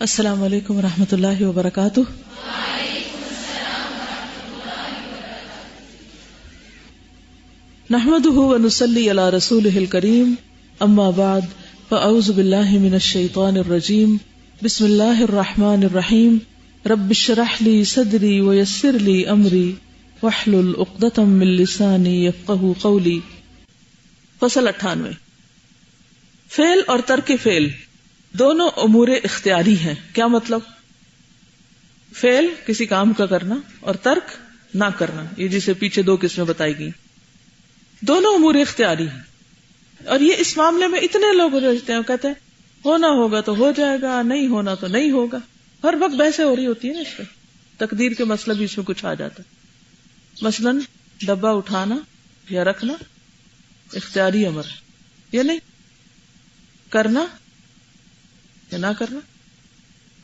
السلام علیکم ورحمۃ اللہ وبرکاتہ۔ نحمده ونصلی علی رسوله الکریم، اما بعد فاعوذ باللہ من الشیطان الرجیم، بسم اللہ الرحمن الرحیم، رب اشرح لی صدری ویسر لی امری واحلل عقدۃ من لسانی یفقهوا قولی۔ فصل 98، فعل اور ترک فعل دونوں امور اختیاری ہیں۔ کیا مطلب؟ فعل کسی کام کا کرنا اور ترک نہ کرنا، یہ جسے پیچھے دو قسمیں بتائی گئی، دونوں امور اختیاری ہیں۔ اور یہ اس معاملے میں اتنے لوگ رہتے ہیں، کہتے ہیں ہونا ہوگا تو ہو جائے گا، نہیں ہونا تو نہیں ہوگا۔ ہر وقت بحثیں ہو رہی ہوتی ہے نا اس پہ، تقدیر کے مسئلہ بھی اس میں کچھ آ جاتا ہے۔ مثلاً ڈبہ اٹھانا یا رکھنا اختیاری امر ہے یا نہیں، کرنا یا نہ کرنا۔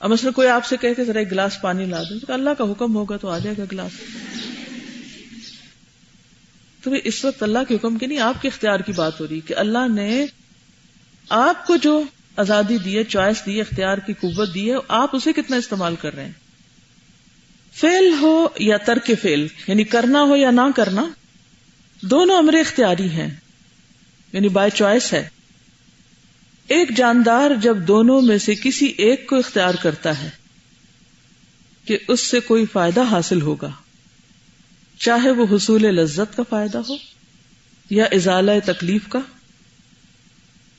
اب مثلا کوئی آپ سے کہے کہ ذرا ایک گلاس پانی لا دیں، تو اللہ کا حکم ہوگا تو آ جائے گا گلاس۔ تو اس وقت اللہ کے حکم کی نہیں، آپ کے اختیار کی بات ہو رہی کہ اللہ نے آپ کو جو آزادی دی ہے، چوائس دی ہے، اختیار کی قوت دی ہے، آپ اسے کتنا استعمال کر رہے ہیں۔ فعل ہو یا ترک فعل، یعنی کرنا ہو یا نہ کرنا، دونوں امر اختیاری ہیں، یعنی بائی چوائس ہے۔ ایک جاندار جب دونوں میں سے کسی ایک کو اختیار کرتا ہے کہ اس سے کوئی فائدہ حاصل ہوگا، چاہے وہ حصول لذت کا فائدہ ہو یا ازالہ تکلیف کا،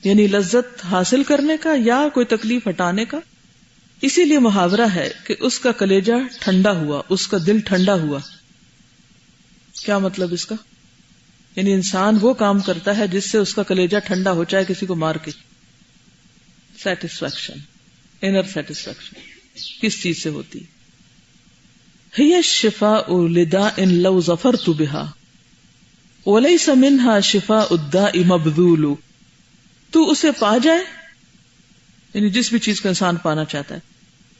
یعنی لذت حاصل کرنے کا یا کوئی تکلیف ہٹانے کا۔ اسی لیے محاورہ ہے کہ اس کا کلیجہ ٹھنڈا ہوا، اس کا دل ٹھنڈا ہوا۔ کیا مطلب اس کا؟ یعنی انسان وہ کام کرتا ہے جس سے اس کا کلیجہ ٹھنڈا ہو، چاہے کسی کو مار کے۔ سیٹسفیکشن، انر سیٹسفیکشن کس چیز سے ہوتی؟ ہی الشفاء لداء لو ظفرت بها وليس منها شفاء الداء مبذول۔ تو اسے پا جائے، یعنی جس بھی چیز کو انسان پانا چاہتا ہے،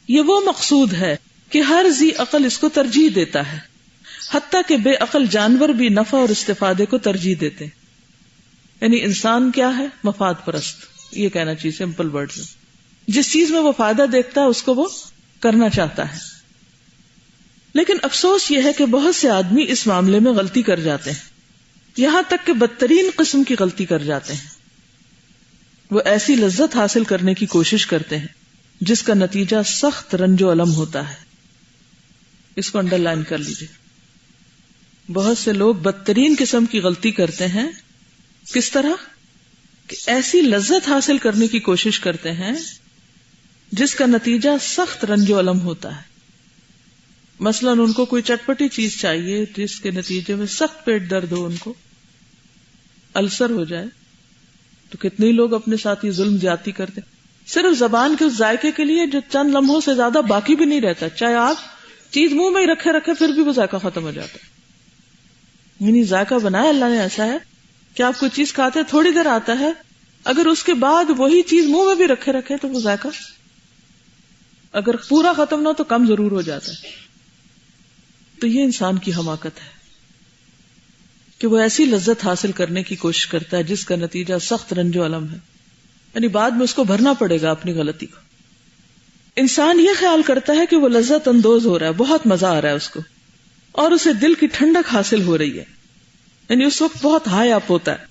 یہ وہ مقصود ہے کہ ہر ذی عقل اس کو ترجیح دیتا ہے، حتیٰ کہ بے عقل جانور بھی نفع اور استفادے کو ترجیح دیتے۔ یعنی انسان کیا ہے؟ مفاد پرست، یہ کہنا چاہیے سمپل ورڈز میں۔ جس چیز میں وہ فائدہ دیکھتا ہے اس کو وہ کرنا چاہتا ہے۔ لیکن افسوس یہ ہے کہ بہت سے آدمی اس معاملے میں غلطی کر جاتے ہیں، یہاں تک کہ بدترین قسم کی غلطی کر جاتے ہیں۔ وہ ایسی لذت حاصل کرنے کی کوشش کرتے ہیں جس کا نتیجہ سخت رنج و الم ہوتا ہے۔ اس کو انڈر لائن کر لیجیے۔ بہت سے لوگ بدترین قسم کی غلطی کرتے ہیں۔ کس طرح؟ کہ ایسی لذت حاصل کرنے کی کوشش کرتے ہیں جس کا نتیجہ سخت رنج و الم ہوتا ہے۔ مثلا ان کو کوئی چٹپٹی چیز چاہیے جس کے نتیجے میں سخت پیٹ درد ہو، ان کو السر ہو جائے، تو کتنے لوگ اپنے ساتھ یہ ظلم زیادتی کرتے، صرف زبان کے اس ذائقے کے لیے جو چند لمحوں سے زیادہ باقی بھی نہیں رہتا، چاہے آپ چیز منہ میں ہی رکھے پھر بھی وہ ذائقہ ختم ہو جاتا ہے۔ یعنی ذائقہ بنایا اللہ نے ایسا ہے کہ آپ کوئی چیز کھاتے تھوڑی دیر آتا ہے، اگر اس کے بعد وہی چیز منہ میں بھی رکھے تو وہ ذائقہ اگر پورا ختم نہ ہو تو کم ضرور ہو جاتا ہے۔ تو یہ انسان کی حماقت ہے کہ وہ ایسی لذت حاصل کرنے کی کوشش کرتا ہے جس کا نتیجہ سخت رنج و الم ہے، یعنی بعد میں اس کو بھرنا پڑے گا اپنی غلطی کو۔ انسان یہ خیال کرتا ہے کہ وہ لذت اندوز ہو رہا ہے، بہت مزہ آ رہا ہے اس کو، اور اسے دل کی ٹھنڈک حاصل ہو رہی ہے، یعنی اس وقت بہت ہائی اپ ہوتا ہے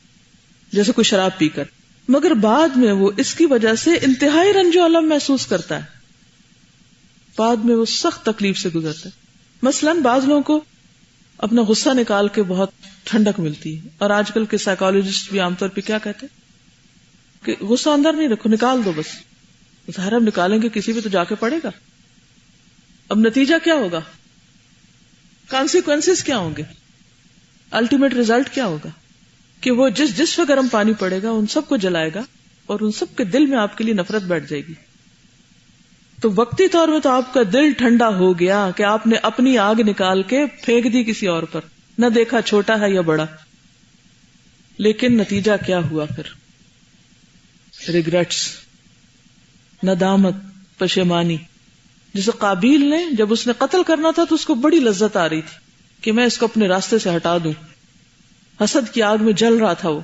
جیسے کوئی شراب پی کر، مگر بعد میں وہ اس کی وجہ سے انتہائی رنج و الم محسوس کرتا ہے، بعد میں وہ سخت تکلیف سے گزرتا ہے۔ مثلاً بعض لوگوں کو اپنا غصہ نکال کے بہت ٹھنڈک ملتی ہے، اور آج کل کے سائیکالوجسٹ بھی عام طور پہ کیا کہتے ہیں کہ غصہ اندر نہیں رکھو، نکال دو بس۔ ظاہر ہم نکالیں گے کسی بھی تو جا کے پڑے گا، اب نتیجہ کیا ہوگا، کانسیکوینسز کیا ہوں گے، الٹیمیٹ ریزلٹ کیا ہوگا کہ وہ جس پہ گرم پانی پڑے گا ان سب کو جلائے گا، اور ان سب کے دل میں آپ کے لیے نفرت بیٹھ جائے گی۔ تو وقتی طور میں تو آپ کا دل ٹھنڈا ہو گیا کہ آپ نے اپنی آگ نکال کے پھینک دی کسی اور پر، نہ دیکھا چھوٹا ہے یا بڑا۔ لیکن نتیجہ کیا ہوا پھر؟ ریگریٹس، ندامت، پشیمانی۔ جیسے قابیل نے جب اس نے قتل کرنا تھا تو اس کو بڑی لذت آ رہی تھی کہ میں اس کو اپنے راستے سے ہٹا دوں، حسد کی آگ میں جل رہا تھا وہ،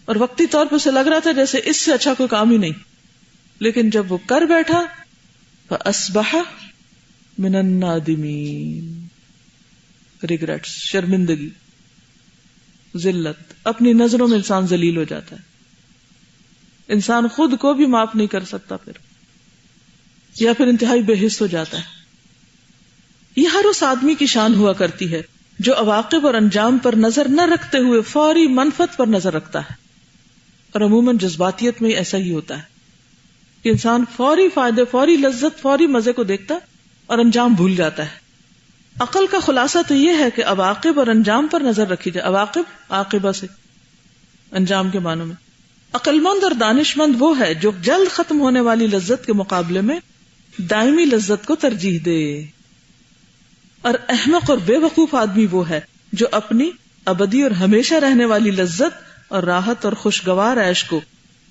اور وقتی طور پر اسے لگ رہا تھا جیسے اس سے اچھا کوئی کام ہی نہیں۔ لیکن جب وہ کر بیٹھا فأصبح من النادمین، ریگریٹس، شرمندگی، ذلت، اپنی نظروں میں انسان ذلیل ہو جاتا ہے، انسان خود کو بھی معاف نہیں کر سکتا پھر، یا پھر انتہائی بے حس ہو جاتا ہے۔ یہ ہر اس آدمی کی شان ہوا کرتی ہے جو عواقب اور انجام پر نظر نہ رکھتے ہوئے فوری منفعت پر نظر رکھتا ہے، اور عموماً جذباتیت میں ایسا ہی ہوتا ہے کہ انسان فوری فائدے، فوری لذت، فوری مزے کو دیکھتا ہے اور انجام بھول جاتا ہے۔ عقل کا خلاصہ تو یہ ہے کہ عواقب اور انجام پر نظر رکھی جائے، عواقب عاقبہ سے، انجام کے معنوں میں۔ عقل مند اور دانش مند وہ ہے جو جلد ختم ہونے والی لذت کے مقابلے میں دائمی لذت کو ترجیح دے، اور احمق اور بے وقوف آدمی وہ ہے جو اپنی ابدی اور ہمیشہ رہنے والی لذت اور راحت اور خوشگوار عیش کو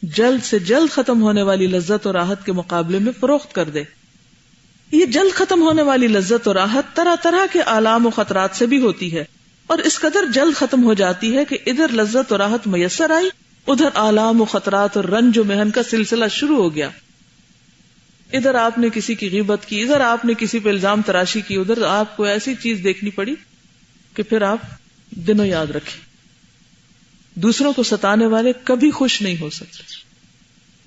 جلد سے جلد ختم ہونے والی لذت اور راحت کے مقابلے میں فروخت کر دے۔ یہ جلد ختم ہونے والی لذت اور راحت طرح طرح کے آلام و خطرات سے بھی ہوتی ہے، اور اس قدر جلد ختم ہو جاتی ہے کہ ادھر لذت اور راحت میسر آئی، ادھر آلام و خطرات اور رنج و محن کا سلسلہ شروع ہو گیا۔ ادھر آپ نے کسی کی غیبت کی، ادھر آپ نے کسی پہ الزام تراشی کی، ادھر آپ کو ایسی چیز دیکھنی پڑی کہ پھر آپ دنوں یاد رکھیں۔ دوسروں کو ستانے والے کبھی خوش نہیں ہو سکتے،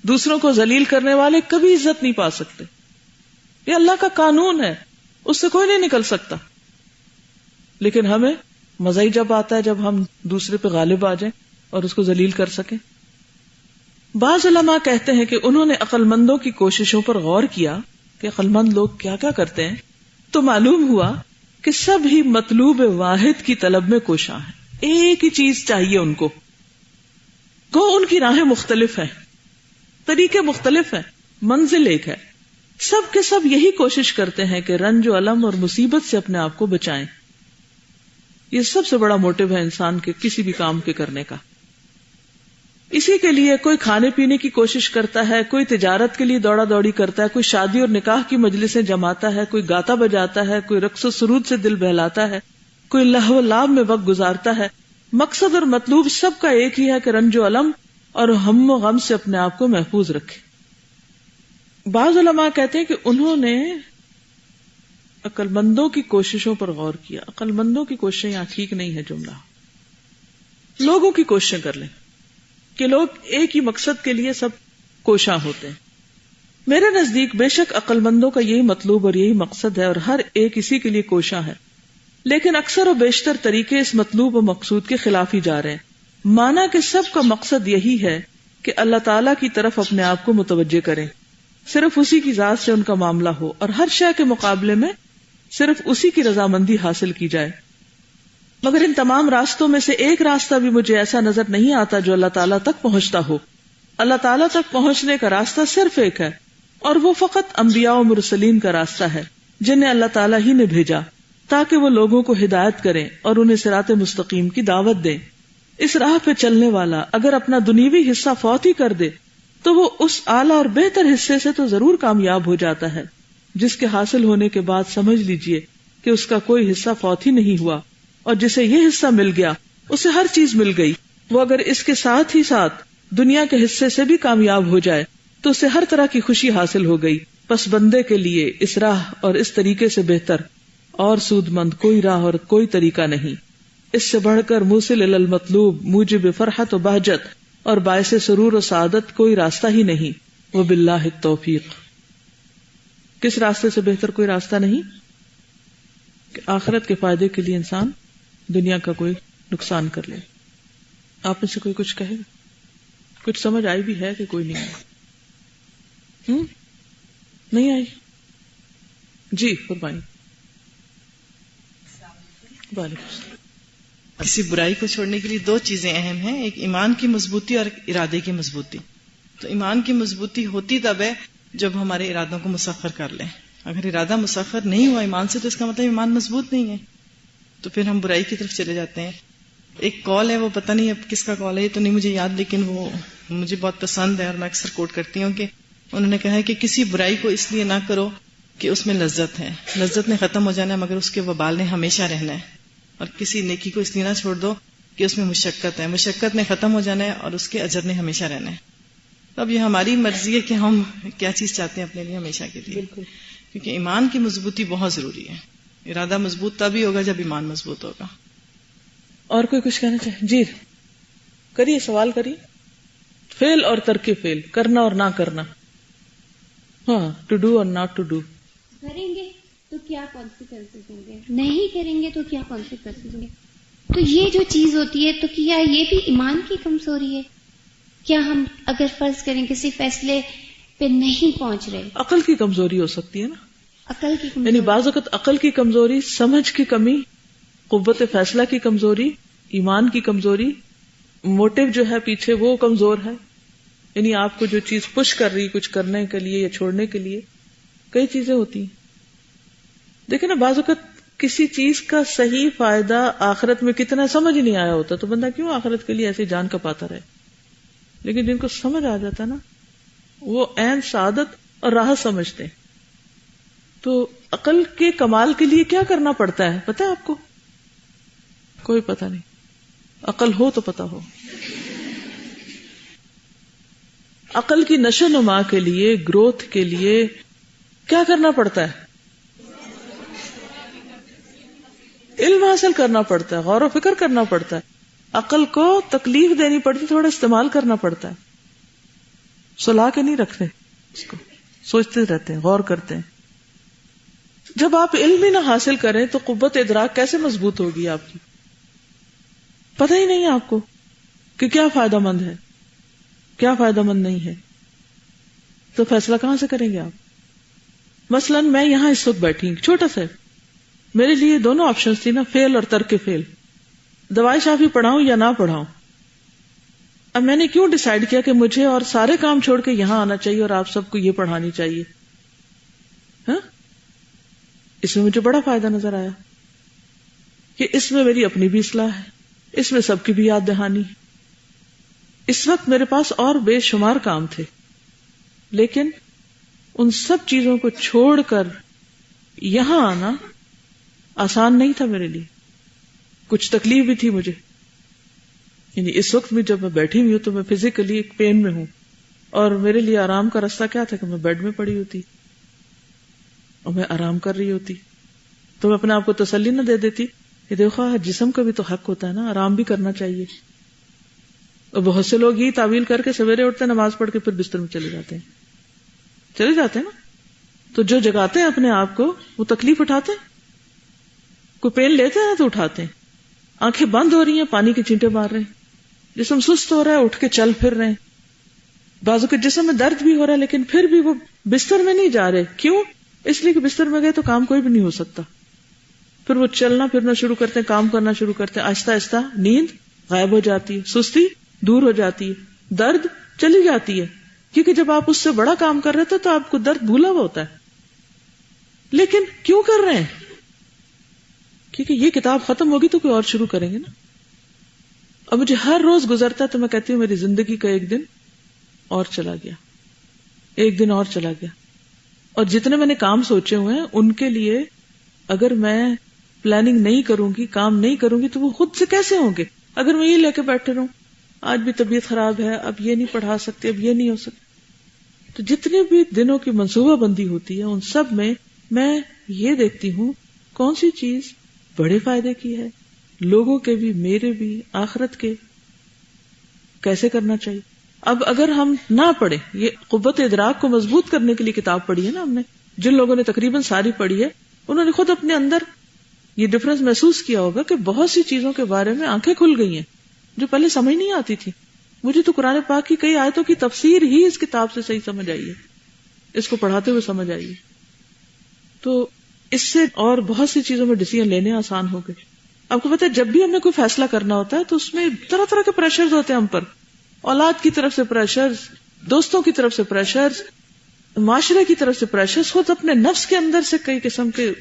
دوسروں کو ذلیل کرنے والے کبھی عزت نہیں پا سکتے، یہ اللہ کا قانون ہے، اس سے کوئی نہیں نکل سکتا۔ لیکن ہمیں مزہ ہی جب آتا ہے جب ہم دوسرے پہ غالب آ جائیں اور اس کو ذلیل کر سکیں۔ بعض علماء کہتے ہیں کہ انہوں نے عقل مندوں کی کوششوں پر غور کیا کہ عقل مند لوگ کیا کیا کرتے ہیں، تو معلوم ہوا کہ سب ہی مطلوب واحد کی طلب میں کوشاں ہیں، ایک ہی چیز چاہیے ان کو۔ گو ان کی راہیں مختلف ہیں، طریقے مختلف ہیں، منزل ایک ہے، سب کے سب یہی کوشش کرتے ہیں کہ رنج و الم اور مصیبت سے اپنے آپ کو بچائیں۔ یہ سب سے بڑا موٹو ہے انسان کے کسی بھی کام کے کرنے کا۔ اسی کے لیے کوئی کھانے پینے کی کوشش کرتا ہے، کوئی تجارت کے لیے دوڑا دوڑی کرتا ہے، کوئی شادی اور نکاح کی مجلسیں جماتا ہے، کوئی گاتا بجاتا ہے، کوئی رقص و سرود سے دل بہلاتا ہے، کوئی لہو و لعب میں وقت گزارتا ہے۔ مقصد اور مطلوب سب کا ایک ہی ہے کہ رنج و الم اور ہم و غم سے اپنے آپ کو محفوظ رکھے۔ بعض علماء کہتے ہیں کہ انہوں نے عقل مندوں کی کوششوں پر غور کیا۔ عقل مندوں کی کوششیں یہاں ٹھیک نہیں ہے جملہ، لوگوں کی کوششیں کر لیں کہ لوگ ایک ہی مقصد کے لیے سب کوشاں ہوتے ہیں۔ میرے نزدیک بے شک عقل مندوں کا یہی مطلوب اور یہی مقصد ہے، اور ہر ایک اسی کے لیے کوشاں ہے، لیکن اکثر و بیشتر طریقے اس مطلوب و مقصود کے خلاف ہی جا رہے ہیں، مانا کہ سب کا مقصد یہی ہے کہ اللہ تعالیٰ کی طرف اپنے آپ کو متوجہ کریں، صرف اسی کی ذات سے ان کا معاملہ ہو، اور ہر شے کے مقابلے میں صرف اسی کی رضامندی حاصل کی جائے۔ مگر ان تمام راستوں میں سے ایک راستہ بھی مجھے ایسا نظر نہیں آتا جو اللہ تعالیٰ تک پہنچتا ہو۔ اللہ تعالیٰ تک پہنچنے کا راستہ صرف ایک ہے، اور وہ فقط انبیاء و مرسلین کا راستہ ہے جنہیں اللہ تعالیٰ ہی نے بھیجا تاکہ وہ لوگوں کو ہدایت کریں اور انہیں صراط مستقیم کی دعوت دیں۔ اس راہ پہ چلنے والا اگر اپنا دنیوی حصہ فوت ہی کر دے تو وہ اس اعلیٰ اور بہتر حصے سے تو ضرور کامیاب ہو جاتا ہے جس کے حاصل ہونے کے بعد سمجھ لیجئے کہ اس کا کوئی حصہ فوت ہی نہیں ہوا، اور جسے یہ حصہ مل گیا اسے ہر چیز مل گئی۔ وہ اگر اس کے ساتھ ہی ساتھ دنیا کے حصے سے بھی کامیاب ہو جائے تو اسے ہر طرح کی خوشی حاصل ہو گئی۔ پس بندے کے لیے اس راہ اور اس طریقے سے بہتر اور سود مند کوئی راہ اور کوئی طریقہ نہیں، اس سے بڑھ کر موصل الی المطلوب، موجب فرحت و بہجت اور باعث سرور و سعادت کوئی راستہ ہی نہیں۔ وباللہ التوفیق۔ کس راستے سے بہتر کوئی راستہ نہیں کہ آخرت کے فائدے کے لیے انسان دنیا کا کوئی نقصان کر لے۔ آپ میں سے کوئی کچھ کہے گا؟ کچھ سمجھ آئی بھی ہے کہ کوئی نہیں؟ نہیں آئی؟ جی فرمائیں۔ وعلیکم السلام۔ کسی برائی کو چھوڑنے کے لیے دو چیزیں اہم ہیں، ایک ایمان کی مضبوطی اور ایک ارادے کی مضبوطی۔ تو ایمان کی مضبوطی ہوتی تب ہے جب ہمارے ارادوں کو مسخر کر لیں۔ اگر ارادہ مسخر نہیں ہوا ایمان سے تو اس کا مطلب ایمان مضبوط نہیں ہے، تو پھر ہم برائی کی طرف چلے جاتے ہیں۔ ایک کال ہے، وہ پتہ نہیں اب کس کا کال ہے، یہ تو نہیں مجھے یاد، لیکن وہ مجھے بہت پسند ہے اور میں اکثر کوٹ کرتی ہوں کہ انہوں نے کہا ہے کہ کسی برائی کو اس لیے نہ کرو کہ اس میں لذت ہے، لذت نے ختم ہو جانا ہے مگر اس کے وبال نے ہمیشہ رہنا ہے، اور کسی نیکی کو اس لیے نہ چھوڑ دو کہ اس میں مشقت ہے، مشقت نے ختم ہو جانا ہے اور اس کے اجر نے ہمیشہ رہنا ہے۔ اب یہ ہماری مرضی ہے کہ ہم کیا چیز چاہتے ہیں اپنے لیے ہمیشہ کے لیے. بالکل. کیونکہ ایمان کی مضبوطی بہت ضروری ہے. ارادہ مضبوط تبھی ہوگا جب ایمان مضبوط ہوگا. اور کوئی کچھ کہنا چاہے؟ جی کریے، سوال کریے. فیل اور ترک فیل، کرنا اور نہ کرنا. ہاں، ٹو ڈو اور ناٹ ٹو ڈو. کریں گے تو کیا کانسیکوینسز ہوں گے، نہیں کریں گے تو کیا کانسیکوینسز ہوں گے. تو یہ جو چیز ہوتی ہے، تو کیا یہ بھی ایمان کی کمزوری ہے؟ کیا ہم اگر فرض کریں کسی فیصلے پہ نہیں پہنچ رہے، عقل کی کمزوری ہو سکتی ہے نا. عقل کی یعنی کمزوری، بعض اوقات عقل کی کمزوری، سمجھ کی کمی، قوت فیصلہ کی کمزوری، ایمان کی کمزوری، موٹو جو ہے پیچھے وہ کمزور ہے. یعنی آپ کو جو چیز پش کر رہی کچھ کرنے کے لیے یا چھوڑنے کے لیے، کئی چیزیں ہوتی ہیں. دیکھیں نا، بعض اوقات کسی چیز کا صحیح فائدہ آخرت میں کتنا سمجھ نہیں آیا ہوتا، تو بندہ کیوں آخرت کے لیے ایسے جان کپاتا رہے. لیکن جن کو سمجھ آ جاتا نا، وہ عین سعادت اور راحت سمجھتے ہیں. تو عقل کے کمال کے لیے کیا کرنا پڑتا ہے پتہ ہے آپ کو؟ کوئی پتہ نہیں. عقل ہو تو پتہ ہو. عقل کی نشو نما کے لیے، گروتھ کے لیے کیا کرنا پڑتا ہے؟ علم حاصل کرنا پڑتا ہے، غور و فکر کرنا پڑتا ہے. عقل کو تکلیف دینی پڑتی، تھوڑا استعمال کرنا پڑتا ہے. سلا کے نہیں رکھتے اس کو، سوچتے رہتے ہیں، غور کرتے ہیں. جب آپ علم ہی نہ حاصل کریں تو قوت ادراک کیسے مضبوط ہوگی آپ کی؟ پتہ ہی نہیں آپ کو کہ کیا فائدہ مند ہے، کیا فائدہ مند نہیں ہے، تو فیصلہ کہاں سے کریں گے آپ؟ مثلا میں یہاں اس وقت بیٹھی ہوں، چھوٹا سا، میرے لیے دونوں آپشنز تھی نا، فیل اور ترک فیل. دوائی شافی پڑھاؤں یا نہ پڑھاؤں. اب میں نے کیوں ڈیسائیڈ کیا کہ مجھے اور سارے کام چھوڑ کے یہاں آنا چاہیے اور آپ سب کو یہ پڑھانی چاہیے. ہاں، اس میں مجھے بڑا فائدہ نظر آیا کہ اس میں میری اپنی بھی اصلاح ہے، اس میں سب کی بھی یاد دہانی. اس وقت میرے پاس اور بے شمار کام تھے، لیکن ان سب چیزوں کو چھوڑ کر یہاں آنا آسان نہیں تھا میرے لیے. کچھ تکلیف بھی تھی مجھے. یعنی اس وقت بھی جب میں بیٹھی ہوئی ہوں تو میں فزیکلی ایک پین میں ہوں، اور میرے لیے آرام کا راستہ کیا تھا کہ میں بیڈ میں پڑی ہوتی اور میں آرام کر رہی ہوتی. تو میں اپنے آپ کو تسلی نہ دے دیتی کہ دیکھو جسم کا بھی تو حق ہوتا ہے نا، آرام بھی کرنا چاہیے. اور بہت سے لوگ یہ تعویل کر کے سویرے اٹھتے، نماز پڑھ کے پھر بستر میں چلے جاتے ہیں نا. تو جو جگاتے ہیں اپنے آپ کو وہ تکلیف اٹھاتے ہیں. کوئی پین لیتے ہیں تو اٹھاتے ہیں. آنکھیں بند ہو رہی ہیں، پانی کے چینٹے مار رہے ہیں. جسم سست ہو رہا ہے، اٹھ کے چل پھر رہے ہیں. بازو کے جسم میں درد بھی ہو رہا ہے، لیکن پھر بھی وہ بستر میں نہیں جا رہے. کیوں؟ اس لیے کہ بستر میں گئے تو کام کوئی بھی نہیں ہو سکتا. پھر وہ چلنا پھرنا شروع کرتے ہیں، کام کرنا شروع کرتے ہیں. آہستہ آہستہ نیند غائب ہو جاتی ہے، سستی دور ہو جاتی ہے، درد چلی جاتی ہے. کیونکہ جب آپ اس سے بڑا کام کر رہے تھے تو آپ کو درد بھولا ہوا ہوتا ہے. لیکن کیوں کر رہے ہیں؟ کیونکہ یہ کتاب ختم ہوگی تو کوئی اور شروع کریں گے نا. اب مجھے ہر روز گزرتا ہے تو میں کہتی ہوں میری زندگی کا ایک دن اور چلا گیا، ایک دن اور چلا گیا. اور جتنے میں نے کام سوچے ہوئے ہیں ان کے لیے اگر میں پلاننگ نہیں کروں گی، کام نہیں کروں گی، تو وہ خود سے کیسے ہوں گے؟ اگر میں یہ لے کے بیٹھے رہوں، آج بھی طبیعت خراب ہے، اب یہ نہیں پڑھا سکتے، اب یہ نہیں ہو سکتا. تو جتنے بھی دنوں کی منصوبہ بندی ہوتی ہے ان سب میں یہ دیکھتی ہوں کون سی چیز بڑے فائدے کی ہے، لوگوں کے بھی، میرے بھی، آخرت کے، کیسے کرنا چاہیے. اب اگر ہم نہ پڑھیں، یہ قوت ادراک کو مضبوط کرنے کے لیے کتاب پڑھی ہے نا ہم نے، جن لوگوں نے تقریباً ساری پڑھی ہے انہوں نے خود اپنے اندر یہ ڈفرنس محسوس کیا ہوگا کہ بہت سی چیزوں کے بارے میں آنکھیں کھل گئی ہیں جو پہلے سمجھ نہیں آتی تھی. مجھے تو قرآن پاک کی کئی آیتوں کی تفسیر ہی اس کتاب سے صحیح سمجھ آئی ہے، اس کو پڑھاتے ہوئے سمجھ آئی ہے. تو اس سے اور بہت سی چیزوں میں ڈیسیژن لینے آسان ہو گئے. آپ کو پتہ ہے جب بھی ہمیں کوئی فیصلہ کرنا ہوتا ہے تو اس میں طرح طرح کے پریشرز ہوتے ہیں ہم پر. اولاد کی طرف سے پریشرز، دوستوں کی طرف سے پریشرز، معاشرے کی طرف سے پریشرز، خود اپنے نفس کے اندر سے کئی قسم کے.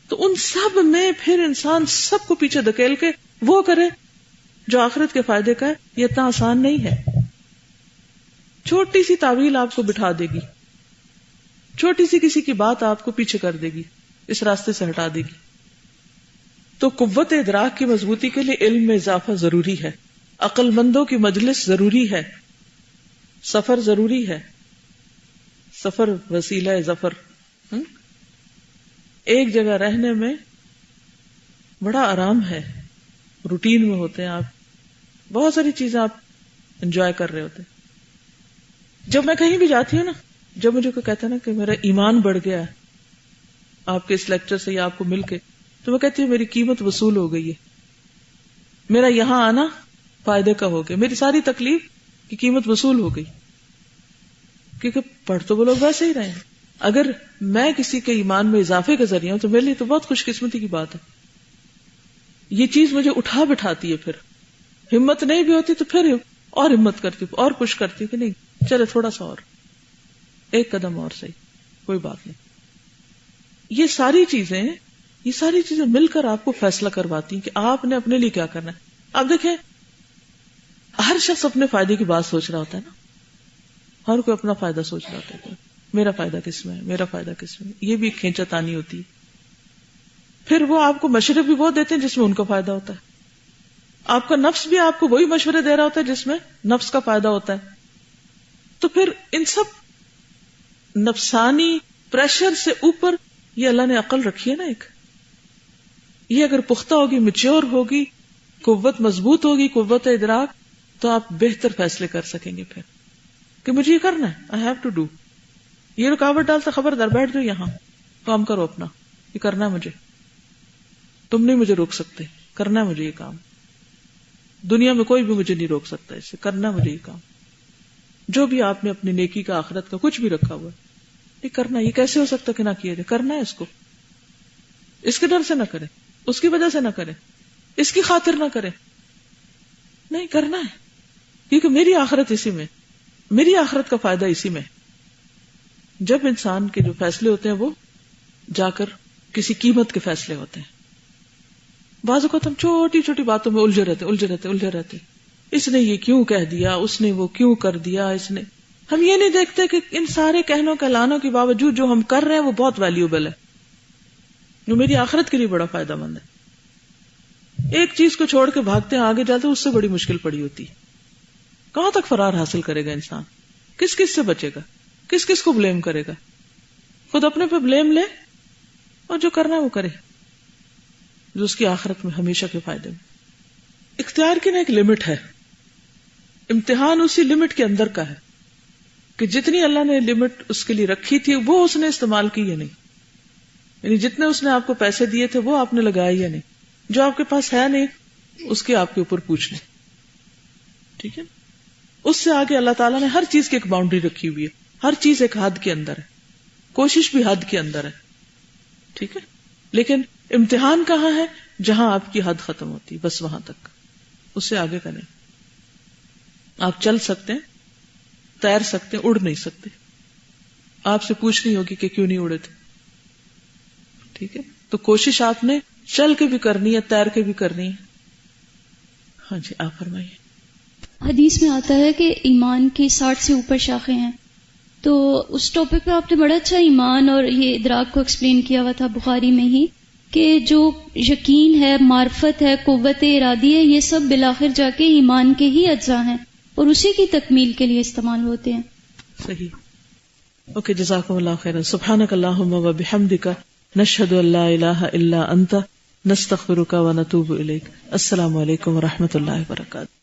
تو ان سب میں پھر انسان سب کو پیچھے دھکیل کے وہ کرے جو آخرت کے فائدے کا ہے، یہ اتنا آسان نہیں ہے. چھوٹی سی تعویل آپ کو بٹھا دے گی، چھوٹی سی کسی کی بات آپ کو پیچھے کر دے گی، اس راستے سے ہٹا دے گی. تو قوت ادراک کی مضبوطی کے لیے علم میں اضافہ ضروری ہے، عقل مندوں کی مجلس ضروری ہے. سفر ضروری ہے، سفر وسیلہ ظفر. ایک جگہ رہنے میں بڑا آرام ہے، روٹین میں ہوتے ہیں آپ، بہت ساری چیزیں آپ انجوائے کر رہے ہوتے ہیں. جب میں کہیں بھی جاتی ہوں نا، جب مجھے کوئی کہتا ہے نا کہ میرا ایمان بڑھ گیا ہے آپ کے اس لیکچر سے یا آپ کو مل کے، تو میں کہتی ہوں میری قیمت وصول ہو گئی ہے، میرا یہاں آنا فائدے کا ہو گیا، میری ساری تکلیف کی قیمت وصول ہو گئی. کیونکہ پڑھ تو وہ لوگ ویسے ہی رہے ہیں. اگر میں کسی کے ایمان میں اضافے کا ذریعہ ہوں تو میرے لیے تو بہت خوش قسمتی کی بات ہے. یہ چیز مجھے اٹھا بٹھاتی ہے، پھر ہمت نہیں بھی ہوتی تو پھر اور ہمت کرتی ہوں اور پش کرتی ہوں کہ نہیں چلے تھوڑا سا اور، ایک قدم اور صحیح، کوئی بات نہیں. یہ ساری چیزیں مل کر آپ کو فیصلہ کرواتی ہیں کہ آپ نے اپنے لیے کیا کرنا ہے. آپ دیکھیں ہر شخص اپنے فائدے کی بات سوچ رہا ہوتا ہے نا، ہر کوئی اپنا فائدہ سوچ رہا ہوتا ہے، میرا فائدہ کس میں ہے، میرا فائدہ کس میں. یہ بھی کھینچا تانی ہوتی ہے. پھر وہ آپ کو مشورے بھی وہ دیتے ہیں جس میں ان کا فائدہ ہوتا ہے. آپ کا نفس بھی آپ کو وہی مشورے دے رہا ہوتا ہے جس میں نفس کا فائدہ ہوتا ہے. تو پھر ان سب نفسانی پریشر سے اوپر یہ اللہ نے عقل رکھی ہے نا ایک، یہ اگر پختہ ہوگی، میچور ہوگی، قوت مضبوط ہوگی، قوت ادراک، تو آپ بہتر فیصلے کر سکیں گے. پھر کہ مجھے یہ کرنا ہے، I have to do. یہ رکاوٹ ڈالتا خبردار بیٹھ جاؤ، یہاں کام کرو اپنا، یہ کرنا ہے مجھے، تم نہیں مجھے روک سکتے، کرنا ہے مجھے یہ کام، دنیا میں کوئی بھی مجھے نہیں روک سکتا، اس سے کرنا مجھے یہ کام. جو بھی آپ نے اپنی نیکی کا، آخرت کا کچھ بھی رکھا ہوا ہے، یہ کرنا. یہ کیسے ہو سکتا کہ نہ کیا جائے؟ کرنا ہے اس کو. اس کے ڈر سے نہ کرے، اس کی وجہ سے نہ کرے، اس کی خاطر نہ کرے، نہیں کرنا ہے. کیونکہ میری آخرت اسی میں، میری آخرت کا فائدہ اسی میں. جب انسان کے جو فیصلے ہوتے ہیں وہ جا کر کسی قیمت کے فیصلے ہوتے ہیں. بعض اوقات ہم چھوٹی چھوٹی باتوں میں الجھے رہتے، اس نے یہ کیوں کہہ دیا، اس نے وہ کیوں کر دیا، اس نے. ہم یہ نہیں دیکھتے کہ ان سارے کہنوں کہلانوں کے باوجود جو ہم کر رہے ہیں وہ بہت ویلیوبل ہے، جو میری آخرت کے لیے بڑا فائدہ مند ہے. ایک چیز کو چھوڑ کے بھاگتے ہیں آگے جاتے، اس سے بڑی مشکل پڑی ہوتی ہے. کہاں تک فرار حاصل کرے گا انسان؟ کس کس سے بچے گا؟ کس کس کو بلیم کرے گا؟ خود اپنے پہ بلیم لے اور جو کرنا ہے وہ کرے، جو اس کی آخرت میں ہمیشہ کے فائدے میں. اختیار کی نا ایک لمٹ ہے، امتحان اسی لمٹ کے اندر کا ہے کہ جتنی اللہ نے لمٹ اس کے لیے رکھی تھی وہ اس نے استعمال کی یا نہیں. یعنی جتنے اس نے آپ کو پیسے دیے تھے وہ آپ نے لگائے یا نہیں. جو آپ کے پاس ہے نہیں اس کے آپ کے اوپر پوچھنے. ٹھیک ہے، اس سے آگے اللہ تعالیٰ نے ہر چیز کی ایک باؤنڈری رکھی ہوئی ہے، ہر چیز ایک حد کے اندر ہے، کوشش بھی حد کے اندر ہے. ٹھیک ہے، لیکن امتحان کہاں ہے؟ جہاں آپ کی حد ختم ہوتی، بس وہاں تک، اس سے آگے کا نہیں. آپ چل سکتے ہیں، تیر سکتے ہیں، اڑ نہیں سکتے. آپ سے پوچھنی ہوگی کہ کیوں نہیں اڑے تھے. ٹھیک ہے، تو کوشش آپ نے چل کے بھی کرنی ہے، تیر کے بھی کرنی ہے. ہاں جی، آپ فرمائیے. حدیث میں آتا ہے کہ ایمان کی 60 سے اوپر شاخیں ہیں، تو اس ٹاپک پہ آپ نے بڑا اچھا ایمان اور یہ ادراک کو ایکسپلین کیا ہوا تھا بخاری میں ہی، کہ جو یقین ہے، معرفت ہے، قوت ارادی ہے، یہ سب بالآخر جا کے ایمان کے ہی اجزاء ہیں اور اسی کی تکمیل کے لیے استعمال ہوتے ہیں. صحیح. اوکے، جزاکم اللہ خیرا. سبحانک اللہم و بحمدک، نشہد ان لا الہ الا انت، نستغفرک و نتوب الیک. السلام علیکم و رحمۃ اللہ وبرکاتہ.